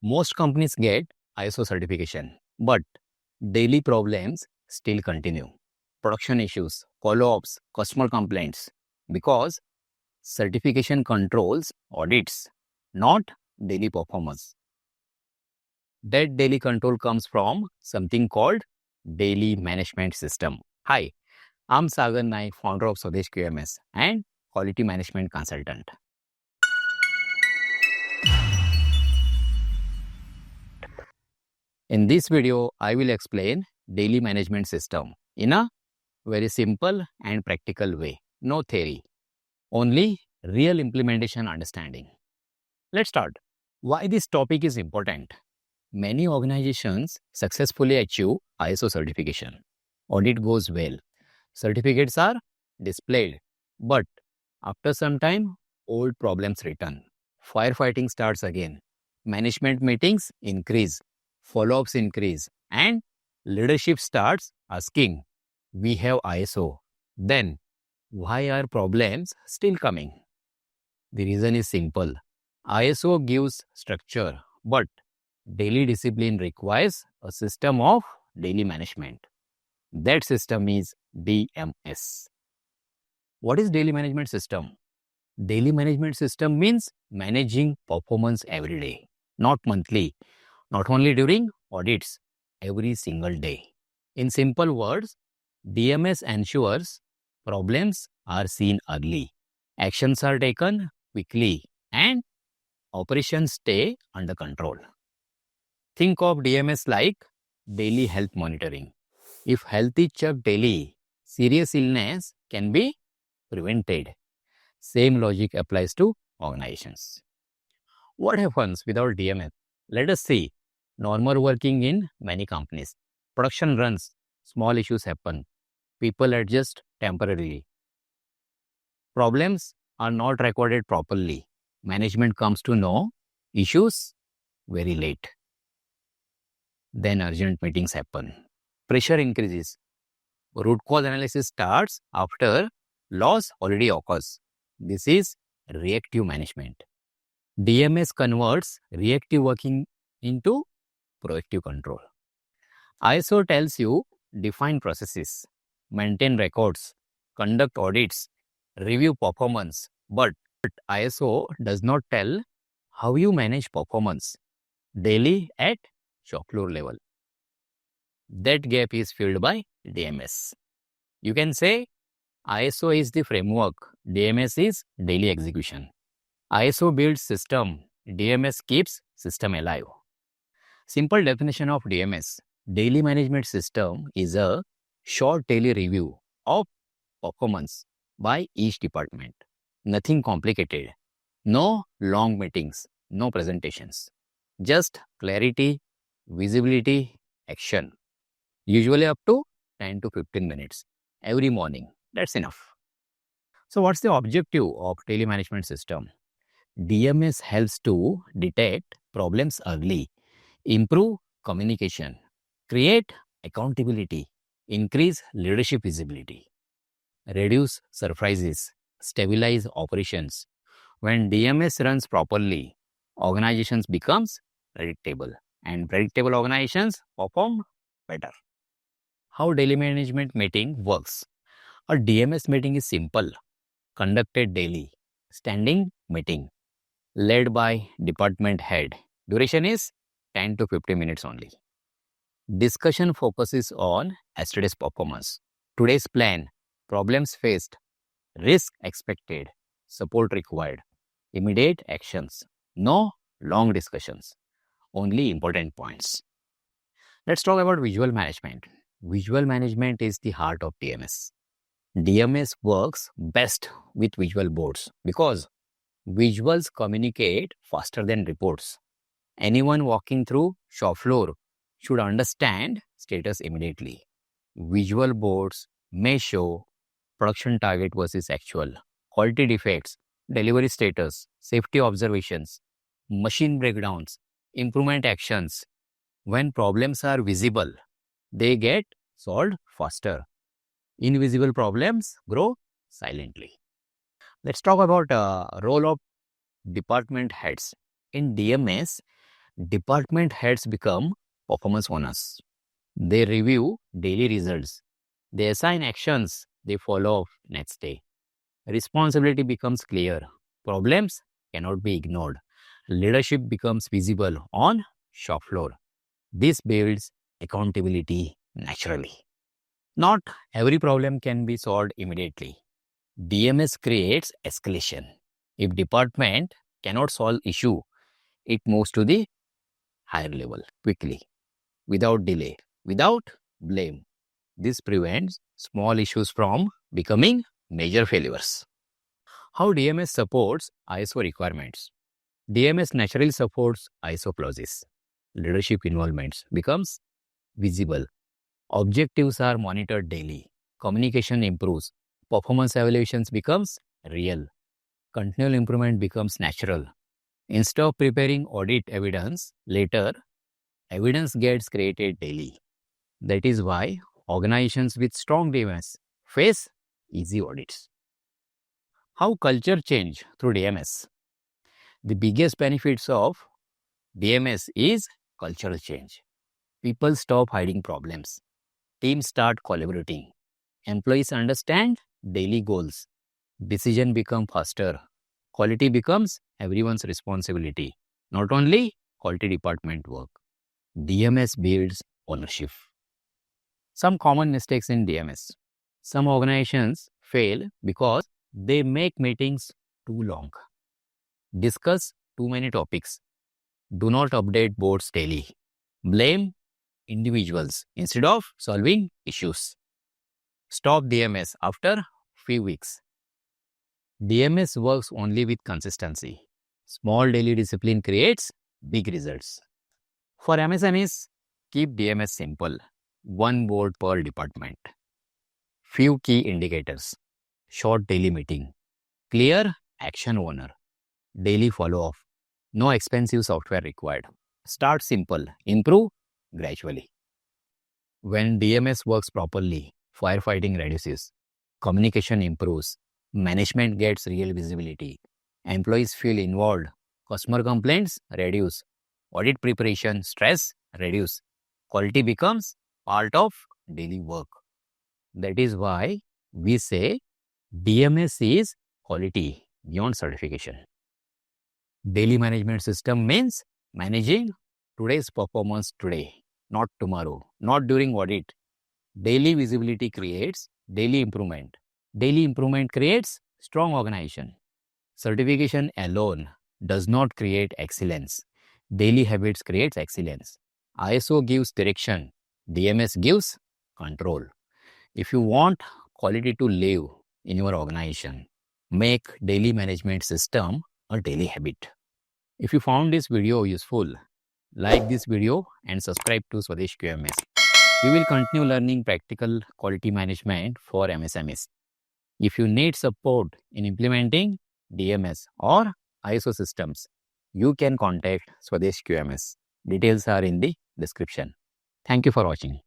Most companies get ISO certification, but daily problems still continue. Production issues, follow-ups, customer complaints, because certification controls audits, not daily performance. That daily control comes from something called daily management system. Hi, I'm Sagar Naik, founder of Swades QMS and quality management consultant. In this video, I will explain daily management system in a very simple and practical way. No theory, only real implementation understanding. Let's start. Why this topic is important? Many organizations successfully achieve ISO certification. Audit goes well. Certificates are displayed. But after some time, old problems return. Firefighting starts again. Management meetings increase. Follow-ups increase. And leadership starts asking, we have ISO. Then, why are problems still coming? The reason is simple. ISO gives structure, but daily discipline requires a system of daily management. That system is DMS. What is daily management system? Daily management system means managing performance every day, not monthly, not only during audits, every single day. In simple words, DMS ensures problems are seen early, actions are taken quickly, and operations stay under control. Think of DMS like daily health monitoring. If health is checked daily, serious illness can be prevented. Same logic applies to organizations. What happens without DMS? Let us see. Normal working in many companies. Production runs, small issues happen. People adjust temporarily. Problems are not recorded properly. Management comes to know issues very late. Then urgent meetings happen. Pressure increases. Root cause analysis starts after loss already occurs. This is reactive management. DMS converts reactive working into proactive control. ISO tells you define processes, maintain records, conduct audits, review performance. But ISO does not tell how you manage performance daily at shop floor level. That gap is filled by DMS. You can say ISO is the framework, DMS is daily execution. ISO builds system, DMS keeps system alive. Simple definition of DMS. Daily management system is a short daily review of performance by each department. Nothing complicated. No long meetings, no presentations. Just clarity, visibility, action. Usually up to 10 to 15 minutes every morning. That's enough. So what's the objective of daily management system? DMS helps to detect problems early, improve communication, create accountability, increase leadership visibility, reduce surprises, stabilize operations. When DMS runs properly, organizations becomes predictable, and predictable organizations perform better. How daily management meeting works? A DMS meeting is simple, conducted daily, standing meeting, led by department head. Duration is 10 to 50 minutes only. Discussion focuses on yesterday's performance, today's plan, problems faced, risk expected, support required, immediate actions. No long discussions, only important points. Let's talk about visual management. Visual management is the heart of DMS. DMS works best with visual boards because visuals communicate faster than reports. Anyone walking through shop floor should understand status immediately. Visual boards may show production target versus actual, quality defects, delivery status, safety observations, machine breakdowns, improvement actions. When problems are visible, they get solved faster. Invisible problems grow silently. Let's talk about role of department heads. In DMS, Department heads become performance owners. They review daily results. They assign actions. They follow up next day. Responsibility becomes clear. Problems cannot be ignored. Leadership becomes visible on shop floor. This builds accountability naturally. Not every problem can be solved immediately. DMS creates escalation. If department cannot solve issue, it moves to the higher level quickly, without delay, without blame. This prevents small issues from becoming major failures. How DMS supports ISO requirements? DMS naturally supports ISO clauses. Leadership involvements becomes visible. Objectives are monitored daily. Communication improves. Performance evaluations becomes real. Continual improvement becomes natural. Instead of preparing audit evidence later, evidence gets created daily. That is why organizations with strong DMS face easy audits. How culture change through DMS? The biggest benefits of DMS is cultural change. People stop hiding problems. Teams start collaborating. Employees understand daily goals. Decision become faster. Quality becomes everyone's responsibility, not only quality department work. DMS builds ownership. Some common mistakes in DMS. Some organizations fail because they make meetings too long, discuss too many topics, do not update boards daily, blame individuals instead of solving issues, stop DMS after few weeks. DMS works only with consistency. Small daily discipline creates big results. For MSMEs, keep DMS simple. One board per department. Few key indicators. Short daily meeting. Clear action owner. Daily follow-up. No expensive software required. Start simple. Improve gradually. When DMS works properly, firefighting reduces. Communication improves. Management gets real visibility. Employees feel involved. Customer complaints reduce. Audit preparation, stress reduce. Quality becomes part of daily work. That is why we say DMS is quality beyond certification. Daily management system means managing today's performance today, not tomorrow, not during audit. Daily visibility creates daily improvement. Daily improvement creates strong organization. Certification alone does not create excellence. Daily habits creates excellence. ISO gives direction. DMS gives control. If you want quality to live in your organization, make daily management system a daily habit. If you found this video useful, like this video and subscribe to Swades QMS. We will continue learning practical quality management for MSMEs. If you need support in implementing DMS or ISO systems, you can contact Swades QMS. Details are in the description. Thank you for watching.